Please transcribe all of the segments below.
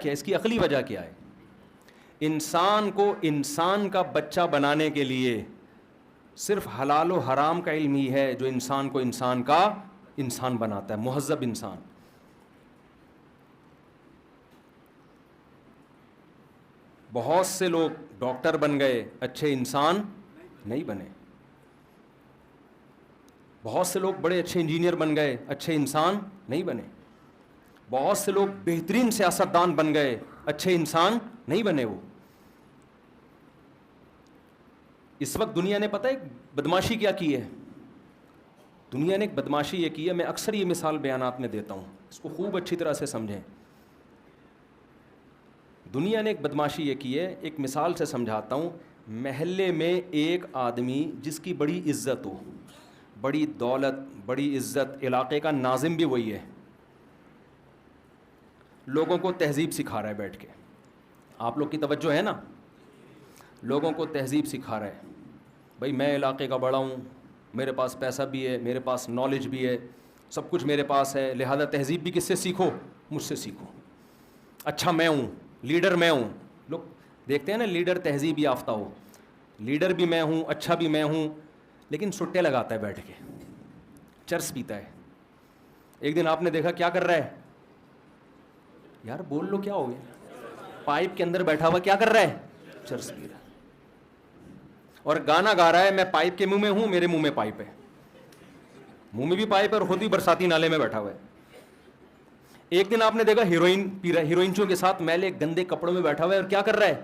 کیا ہے, اس کی عقلی وجہ کیا ہے؟ انسان کو انسان کا بچہ بنانے کے لیے صرف حلال و حرام کا علم ہی ہے جو انسان کو انسان کا انسان بناتا ہے, مہذب انسان. بہت سے لوگ ڈاکٹر بن گئے, اچھے انسان نہیں بنے. بہت سے لوگ بڑے اچھے انجینئر بن گئے, اچھے انسان نہیں بنے. بہت سے لوگ بہترین سیاستدان بن گئے, اچھے انسان نہیں بنے. وہ اس وقت دنیا نے پتہ ہے بدماشی کیا کی ہے؟ دنیا نے ایک بدماشی یہ کی ہے, میں اکثر یہ مثال بیانات میں دیتا ہوں, اس کو خوب اچھی طرح سے سمجھیں. دنیا نے ایک بدماشی یہ کی ہے, ایک مثال سے سمجھاتا ہوں. محلے میں ایک آدمی جس کی بڑی عزت ہو, بڑی دولت, بڑی عزت, علاقے کا ناظم بھی وہی ہے, لوگوں کو تہذیب سکھا رہا ہے بیٹھ کے. آپ لوگ کی توجہ ہے نا؟ لوگوں کو تہذیب سکھا رہا ہے. بھائی میں علاقے کا بڑا ہوں, میرے پاس پیسہ بھی ہے, میرے پاس نالج بھی ہے, سب کچھ میرے پاس ہے, لہذا تہذیب بھی کس سے سیکھو؟ مجھ سے سیکھو. اچھا میں ہوں, لیڈر میں ہوں. لوگ دیکھتے ہیں نا لیڈر تہذیب یافتہ ہو, لیڈر بھی میں ہوں, اچھا بھی میں ہوں, لیکن سٹے لگاتا ہے بیٹھ کے, چرس پیتا ہے. ایک دن آپ نے دیکھا کیا کر رہا ہے؟ یار بول لو کیا ہو گیا؟ پائپ کے اندر بیٹھا ہوا کیا کر رہا ہے؟ چرس پی رہا ہے. اور گانا گا رہا ہے, میں پائپ کے منہ میں ہوں, میرے منہ میں پائپ ہے, منہ میں بھی پائپ ہے اور خود بھی برساتی نالے میں بیٹھا ہوا ہے. ایک دن آپ نے دیکھا ہیروئن پی رہا ہے, ہیروئنچوں کے ساتھ میلے گندے کپڑوں میں بیٹھا ہوا ہے اور کیا کر رہا ہے؟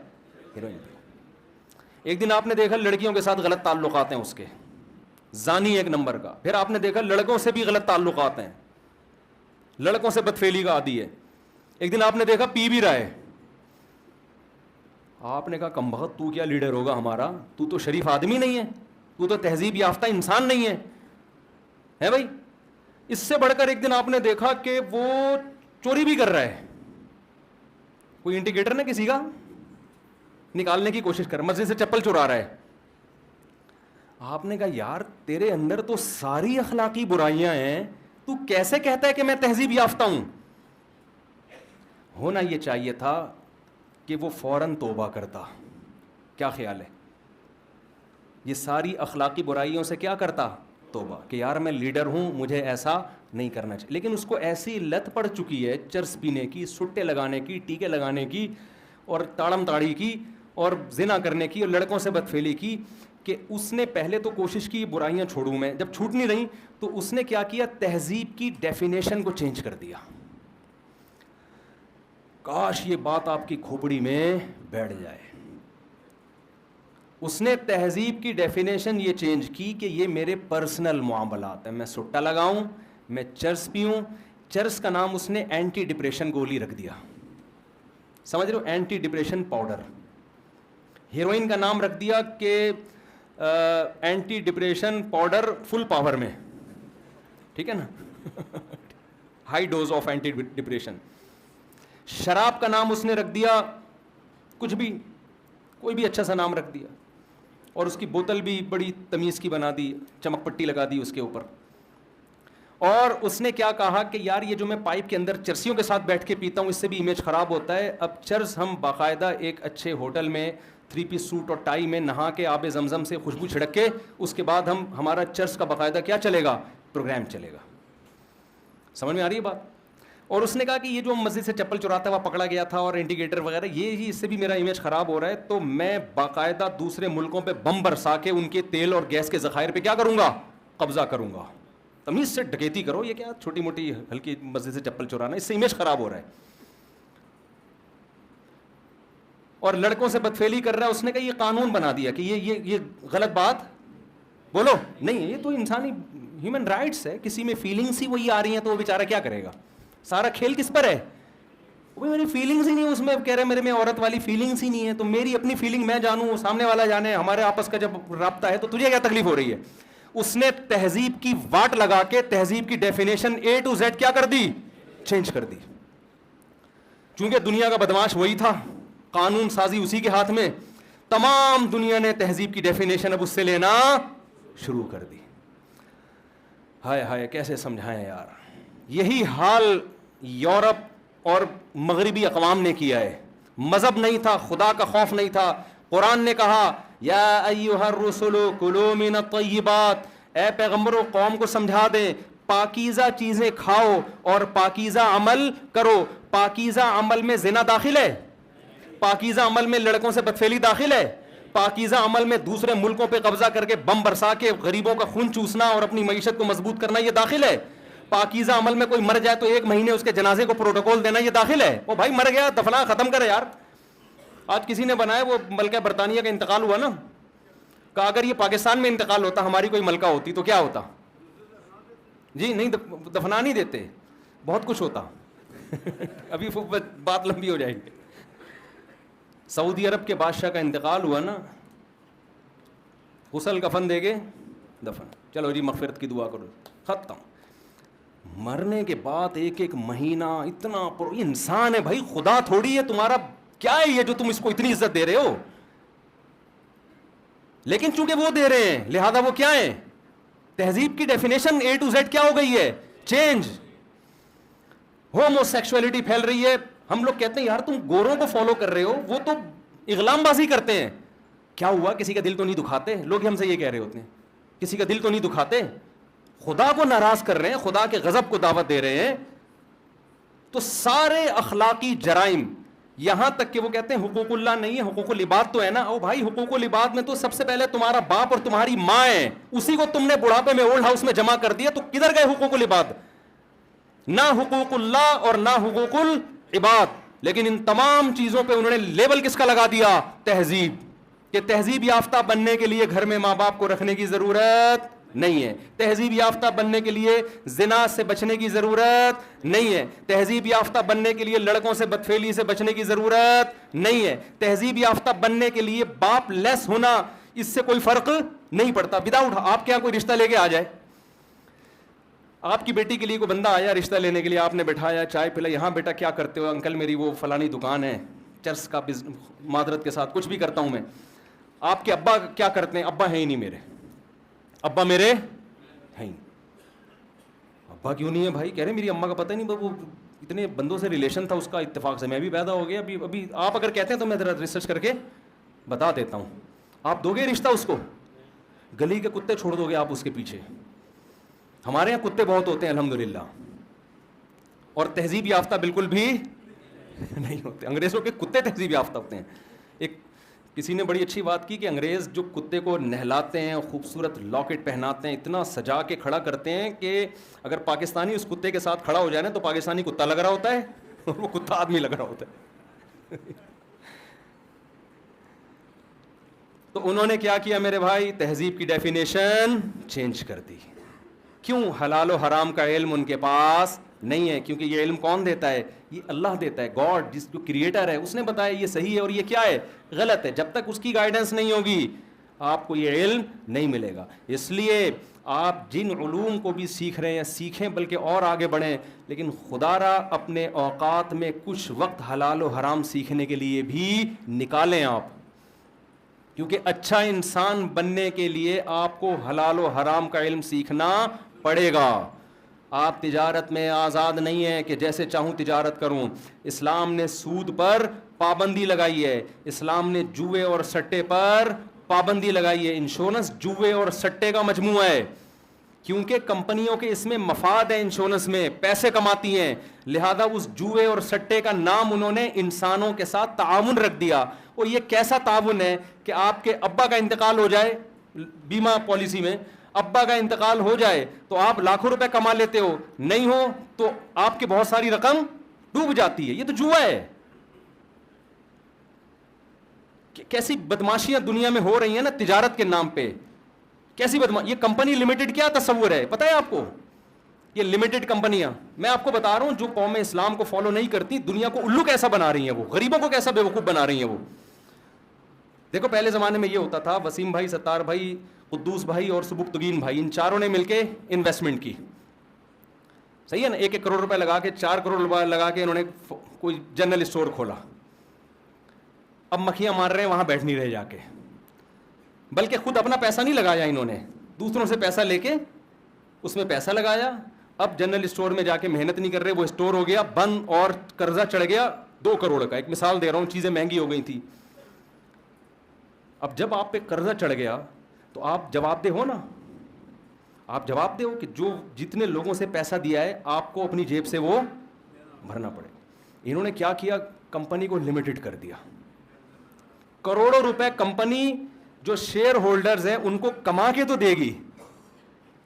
ہیروئن پی رہا ہے. ایک دن آپ نے دیکھا لڑکیوں کے ساتھ غلط تعلقات ہیں اس کے, زانی ایک نمبر کا. پھر آپ نے دیکھا لڑکوں سے بھی غلط تعلقات ہیں, لڑکوں سے بدفعلی کا عادی ہے. ایک دن آپ نے دیکھا پی بھی رہا ہے. آپ نے کہا کم بخت تو کیا لیڈر ہوگا ہمارا, تو تو شریف آدمی نہیں ہے, تو تو تہذیب یافتہ انسان نہیں ہے, ہے بھائی. اس سے بڑھ کر ایک دن آپ نے دیکھا کہ وہ چوری بھی کر رہا ہے. کوئی انڈیکیٹر نا کسی کا نکالنے کی کوشش کر, مسجد سے چپل چرا رہا ہے. آپ نے کہا یار تیرے اندر تو ساری اخلاقی برائیاں ہیں, تو کیسے کہتا ہے کہ میں تہذیب یافتہ ہوں؟ ہونا یہ چاہیے تھا کہ وہ فوراً توبہ کرتا. کیا خیال ہے؟ یہ ساری اخلاقی برائیوں سے کیا کرتا؟ توبہ, کہ یار میں لیڈر ہوں, مجھے ایسا نہیں کرنا چاہیے. لیکن اس کو ایسی لت پڑ چکی ہے چرس پینے کی, سٹے لگانے کی, ٹیکے لگانے کی, اور تاڑم تاڑی کی, اور زنا کرنے کی, اور لڑکوں سے بدفعلی کی, کہ اس نے پہلے تو کوشش کی برائیاں چھوڑوں میں, جب چھوٹ نہیں رہی تو اس نے کیا کیا؟ تہذیب کی ڈیفینیشن کو چینج کر دیا. کاش یہ بات آپ کی کھوپڑی میں بیٹھ جائے. اس نے تہذیب کی ڈیفینیشن یہ چینج کی کہ یہ میرے پرسنل معاملات ہیں, میں سٹا لگاؤں, میں چرس پیوں. چرس کا نام اس نے اینٹی ڈپریشن گولی رکھ دیا, سمجھ رہے ہو, اینٹی ڈپریشن پاؤڈر. ہیروئن کا نام رکھ دیا کہ anti depression powder full power میں, ٹھیک ہے نا, high dose of anti depression. شراب کا نام اس نے رکھ دیا کچھ بھی, کوئی بھی اچھا سا نام رکھ دیا, اور اس کی بوتل بھی بڑی تمیز کی بنا دی, چمک پٹی لگا دی اس کے اوپر. اور اس نے کیا کہا کہ یار یہ جو میں پائپ کے اندر چرسیوں کے ساتھ بیٹھ کے پیتا ہوں اس سے بھی امیج خراب ہوتا ہے, اب چرس ہم باقاعدہ ایک اچھے ہوٹل میں 3 پیس سوٹ اور ٹائی میں نہا کے آب زمزم سے خوشبو چھڑک کے, اس کے بعد ہمارا چرس کا باقاعدہ کیا چلے گا؟ پروگرام چلے گا. سمجھ میں آ رہی ہے بات؟ اور اس نے کہا کہ یہ جو مسجد سے چپل چراتا ہوا پکڑا گیا تھا اور انڈیکیٹر وغیرہ, یہ ہی اس سے بھی میرا امیج خراب ہو رہا ہے, تو میں باقاعدہ دوسرے ملکوں پہ بم برسا کے ان کے تیل اور گیس کے ذخائر پہ کیا کروں گا؟ قبضہ کروں گا. تمیز سے ڈکیتی کرو, یہ کیا چھوٹی موٹی ہلکی مسجد سے چپل چرانا, اس سے امیج خراب ہو رہا ہے. اور لڑکوں سے بدفعلی کر رہا ہے. اس نے کہا یہ قانون بنا دیا کہ یہ غلط بات بولو نہیں, یہ تو انسانی ہیومن رائٹس ہے, کسی میں فیلنگس ہی وہی آ رہی ہیں تو وہ بیچارہ کیا کرے گا؟ سارا کھیل کس پر ہے؟ وہ میری فیلنگس ہی نہیں, اس میں کہہ رہے میرے میں عورت والی فیلنگس ہی نہیں ہے, تو میری اپنی فیلنگ میں جانوں, سامنے والا جانے, ہمارے آپس کا جب رابطہ ہے تو تجھے کیا تکلیف ہو رہی ہے؟ اس نے تہذیب کی واٹ لگا کے تہذیب کی ڈیفینیشن A to Z کیا کر دی؟ چینج کر دی. چونکہ دنیا کا بدماش وہی تھا, قانون سازی اسی کے ہاتھ میں, تمام دنیا نے تہذیب کی ڈیفینیشن اب اس سے لینا شروع کر دی. ہائے ہائے کیسے سمجھائیں یار. یہی حال یورپ اور مغربی اقوام نے کیا ہے. مذہب نہیں تھا, خدا کا خوف نہیں تھا. قرآن نے کہا یا ایھا الرسل کلوا من الطیبات, اے پیغمبروں قوم کو سمجھا دیں پاکیزہ چیزیں کھاؤ اور پاکیزہ عمل کرو. پاکیزہ عمل میں زنا داخل ہے؟ پاکیزہ عمل میں لڑکوں سے بدفعلی داخل ہے؟ پاکیزہ عمل میں دوسرے ملکوں پہ قبضہ کر کے بم برسا کے غریبوں کا خون چوسنا اور اپنی معیشت کو مضبوط کرنا یہ داخل ہے؟ پاکیزہ عمل میں کوئی مر جائے تو 1 مہینے اس کے جنازے کو پروٹوکول دینا یہ داخل ہے؟ وہ بھائی مر گیا دفنا ختم کرے یار. آج کسی نے بنایا, وہ ملکہ برطانیہ کا انتقال ہوا نا, کہا اگر یہ پاکستان میں انتقال ہوتا, ہماری کوئی ملکہ ہوتی تو کیا ہوتا؟ جی نہیں, دفنا نہیں دیتے, بہت کچھ ہوتا. ابھی بات لمبی ہو جائے گی. سعودی عرب کے بادشاہ کا انتقال ہوا نا, غسل کفن دے گے دفن, چلو جی مغفرت کی دعا کرو, ختم. مرنے کے بعد 1 مہینہ اتنا انسان ہے بھائی, خدا تھوڑی ہے تمہارا. کیا ہے یہ جو تم اس کو اتنی عزت دے رہے ہو؟ لیکن چونکہ وہ دے رہے ہیں لہذا وہ کیا ہے؟ تہذیب کی ڈیفینیشن A to Z کیا ہو گئی ہے؟ چینج. ہومو سیکشولیٹی پھیل رہی ہے. ہم لوگ کہتے ہیں یار تم گوروں کو فالو کر رہے ہو, وہ تو اغلام بازی کرتے ہیں. کیا ہوا, کسی کا دل تو نہیں دکھاتے؟ لوگ ہم سے یہ کہہ رہے ہوتے ہیں, کسی کا دل تو نہیں دکھاتے. خدا کو ناراض کر رہے ہیں, خدا کے غضب کو دعوت دے رہے ہیں. تو سارے اخلاقی جرائم, یہاں تک کہ وہ کہتے ہیں حقوق اللہ نہیں ہے, حقوق العباد تو ہے نا. او بھائی حقوق العباد میں تو سب سے پہلے تمہارا باپ اور تمہاری ماں ہے, اسی کو تم نے بڑھاپے میں اولڈ ہاؤس میں جمع کر دیا, تو کدھر گئے حقوق العباد؟ نہ حقوق اللہ اور نہ حقوق العباد. لیکن ان تمام چیزوں پہ انہوں نے لیبل کس کا لگا دیا؟ تہذیب. کہ تہذیب یافتہ بننے کے لیے گھر میں ماں باپ کو رکھنے کی ضرورت نہیں ہے, تہذیب یافتہ بننے کے لیے زنا سے بچنے کی ضرورت نہیں ہے, تہذیب یافتہ بننے کے لیے لڑکوں سے بدفعلی سے بچنے کی ضرورت نہیں ہے, تہذیب یافتہ بننے کے لیے باپ لیس ہونا اس سے کوئی فرق نہیں پڑتا. وداؤٹ آپ کے یہاں کوئی رشتہ لے کے آ جائے, آپ کی بیٹی کے لیے کوئی بندہ آیا رشتہ لینے کے لیے, آپ نے بٹھایا, چائے پلا, یہاں بیٹا کیا کرتے ہو؟ انکل میری وہ فلانی دکان ہے, چرس کا معذرت کے ساتھ کچھ بھی کرتا ہوں میں. آپ کے ابا کیا کرتے ہیں؟ ابا ہے ہی نہیں میرے, ابا میرے ہیں. ابا کیوں نہیں ہے بھائی؟ کہہ رہے میری اماں کا پتہ نہیں, وہ اتنے بندوں سے ریلیشن تھا اس کا, اتفاق سے میں بھی پیدا ہو گیا. ابھی آپ اگر کہتے ہیں تو میں ذرا ریسرچ کر کے بتا دیتا ہوں. آپ دو گے رشتہ اس کو؟ گلی کے کتے چھوڑ دو گے آپ اس کے پیچھے؟ ہمارے یہاں کتے بہت ہوتے ہیں الحمدللہ, اور تہذیب یافتہ بالکل بھی نہیں ہوتے. انگریزوں کے کتے تہذیب یافتہ ہوتے ہیں. ایک کسی نے بڑی اچھی بات کی کہ انگریز جو کتے کو نہلاتے ہیں, خوبصورت لاکٹ پہناتے ہیں, اتنا سجا کے کھڑا کرتے ہیں کہ اگر پاکستانی اس کتے کے ساتھ کھڑا ہو جائے نا تو پاکستانی کتا لگ رہا ہوتا ہے اور وہ کتا آدمی لگ رہا ہوتا ہے. تو انہوں نے کیا کیا میرے بھائی؟ تہذیب کی ڈیفینیشن چینج کر دی. کیوں؟ حلال و حرام کا علم ان کے پاس نہیں ہے, کیونکہ یہ علم کون دیتا ہے؟ یہ اللہ دیتا ہے. گاڈ جس جو کریٹر ہے اس نے بتایا یہ صحیح ہے اور یہ کیا ہے؟ غلط ہے. جب تک اس کی گائیڈنس نہیں ہوگی آپ کو یہ علم نہیں ملے گا. اس لیے آپ جن علوم کو بھی سیکھ رہے ہیں سیکھیں, بلکہ اور آگے بڑھیں, لیکن خدا را اپنے اوقات میں کچھ وقت حلال و حرام سیکھنے کے لیے بھی نکالیں آپ, کیونکہ اچھا انسان بننے کے لیے آپ کو حلال و حرام کا علم سیکھنا پڑے گا. آپ تجارت میں آزاد نہیں ہیں کہ جیسے چاہوں تجارت کروں. اسلام نے سود پر پابندی لگائی ہے, اسلام نے جوئے اور سٹے پر پابندی لگائی ہے. انشورنس جوئے اور سٹے کا مجموعہ ہے, کیونکہ کمپنیوں کے اس میں مفاد ہے, انشورنس میں پیسے کماتی ہیں, لہذا اس جوئے اور سٹے کا نام انہوں نے انسانوں کے ساتھ تعاون رکھ دیا. اور یہ کیسا تعاون ہے کہ آپ کے ابا کا انتقال ہو جائے, بیمہ پالیسی میں ابا کا انتقال ہو جائے تو آپ لاکھوں روپے کما لیتے ہو, نہیں ہو تو آپ کی بہت ساری رقم ڈوب جاتی ہے. یہ تو جوا ہے. کیسی بدماشیاں دنیا میں ہو رہی ہیں نا تجارت کے نام پہ, کیسی یہ کمپنی لمیٹڈ کیا تصور ہے پتہ ہے آپ کو؟ یہ لمیٹڈ کمپنیاں, میں آپ کو بتا رہا ہوں جو قوم اسلام کو فالو نہیں کرتی دنیا کو الو کیسا بنا رہی ہیں, وہ غریبوں کو کیسا بیوقوف بنا رہی ہیں. وہ دیکھو پہلے زمانے میں یہ ہوتا تھا, وسیم بھائی, ستار بھائی, قدوس بھائی اور سبکتگین بھائی, ان چاروں نے مل کے انویسٹمنٹ کی, صحیح ہے نا, 1 کروڑ روپے لگا کے 4 کروڑ روپے لگا کے انہوں نے کوئی جنرل اسٹور کھولا. اب مکھیاں مار رہے ہیں وہاں بیٹھ نہیں رہے جا کے, بلکہ خود اپنا پیسہ نہیں لگایا انہوں نے, دوسروں سے پیسہ لے کے اس میں پیسہ لگایا اب جنرل اسٹور میں جا کے محنت نہیں کر رہے, وہ اسٹور ہو گیا بند اور قرضہ چڑھ گیا 2 کروڑ کا. ایک مثال دے رہا ہوں, چیزیں مہنگی ہو گئی تھی. اب جب آپ پہ قرضہ چڑھ گیا تو آپ جواب دہ ہو نا, آپ جواب دہ ہو کہ جو جتنے لوگوں سے پیسہ دیا ہے آپ کو اپنی جیب سے وہ بھرنا پڑے. انہوں نے کیا کیا, کمپنی کو لمیٹڈ کر دیا. کروڑوں روپے کمپنی جو شیئر ہولڈرز ہیں ان کو کما کے تو دے گی,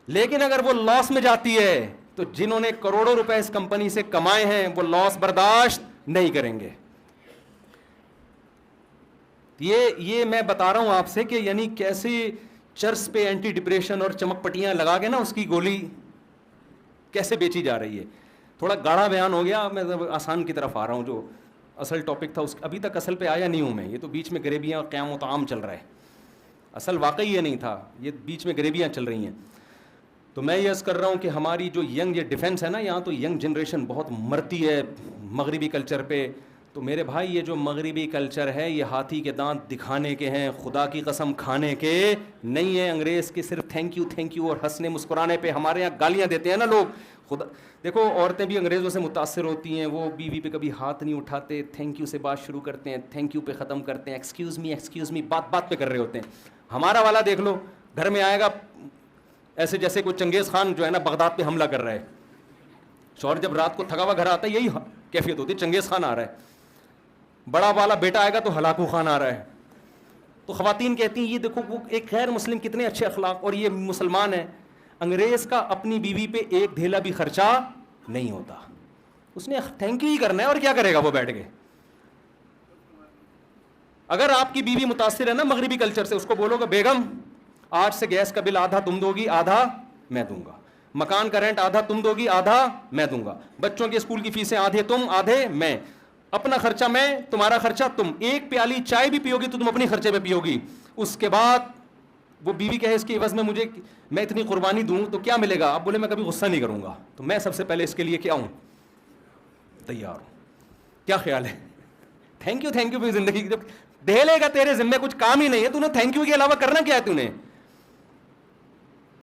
لیکن اگر وہ لاس میں جاتی ہے تو جنہوں نے کروڑوں روپے اس کمپنی سے کمائے ہیں وہ لاس برداشت نہیں کریں گے. یہ میں بتا رہا ہوں آپ سے کہ یعنی کیسے چرس پہ اینٹی ڈپریشن اور چمک پٹیاں لگا کے نا اس کی گولی کیسے بیچی جا رہی ہے. تھوڑا گاڑا بیان ہو گیا, میں آسان کی طرف آ رہا ہوں. جو اصل ٹاپک تھا اس ابھی تک اصل پہ آیا نہیں ہوں میں, یہ تو بیچ میں گریبیاں قیام و طعام چل رہا ہے. اصل واقعی یہ نہیں تھا, یہ بیچ میں گریبیاں چل رہی ہیں. تو میں یہ عرض کر رہا ہوں کہ ہماری جو ینگ یہ ڈیفنس ہے نا, یہاں تو ینگ جنریشن بہت مرتی ہے مغربی کلچر پہ. تو میرے بھائی یہ جو مغربی کلچر ہے یہ ہاتھی کے دانت دکھانے کے ہیں, خدا کی قسم کھانے کے نہیں ہیں. انگریز کے صرف تھینک یو اور ہنسنے مسکرانے پہ ہمارے یہاں گالیاں دیتے ہیں نا لوگ. خدا دیکھو, عورتیں بھی انگریزوں سے متاثر ہوتی ہیں, وہ بیوی پہ کبھی ہاتھ نہیں اٹھاتے, تھینک یو سے بات شروع کرتے ہیں, تھینک یو پہ ختم کرتے ہیں, ایکسکیوز می بات پہ کر رہے ہوتے ہیں. ہمارا والا دیکھ لو, گھر میں آئے گا ایسے جیسے کوئی چنگیز خان جو ہے نا بغداد پہ حملہ کر رہا ہے. شوہر جب رات کو تھکا ہوا گھر آتا ہے یہی کیفیت ہوتی ہے, چنگیز خان آ رہا ہے. بڑا والا بیٹا آئے گا تو ہلاکو خان آ رہا ہے. تو خواتین کہتی ہیں یہ دیکھو وہ ایک غیر مسلم کتنے اچھے اخلاق, اور یہ مسلمان ہے. انگریز کا اپنی بیوی پہ ایک ڈھیلا بھی خرچہ نہیں ہوتا, اس نے تھینک یو ہی کرنا ہے, اور کیا کرے گا وہ بیٹھ کے. اگر آپ کی بیوی متاثر ہے نا مغربی کلچر سے, اس کو بولو گا بیگم آج سے گیس کا بل آدھا تم دو گی آدھا میں دوں گا, مکان کا رینٹ آدھا تم دو گی آدھا میں دوں گا, بچوں کے اسکول کی فیسیں آدھے تم آدھے میں, اپنا خرچہ میں تمہارا خرچہ تم, ایک پیالی چائے بھی پیو گی تو تم اپنے خرچے پہ پیو گی. اس کے بعد وہ بیوی کہے اس کے عوض میں مجھے میں اتنی قربانی دوں تو کیا ملے گا, آپ بولے میں کبھی غصہ نہیں کروں گا, تو میں سب سے پہلے اس کے لیے کیا ہوں, تیار ہوں. کیا خیال ہے؟ تھینک یو بھی زندگی دے لے گا, تیرے ذمہ کچھ کام ہی نہیں ہے, تو نے تھینک یو کے علاوہ کرنا کیا ہے, تو نے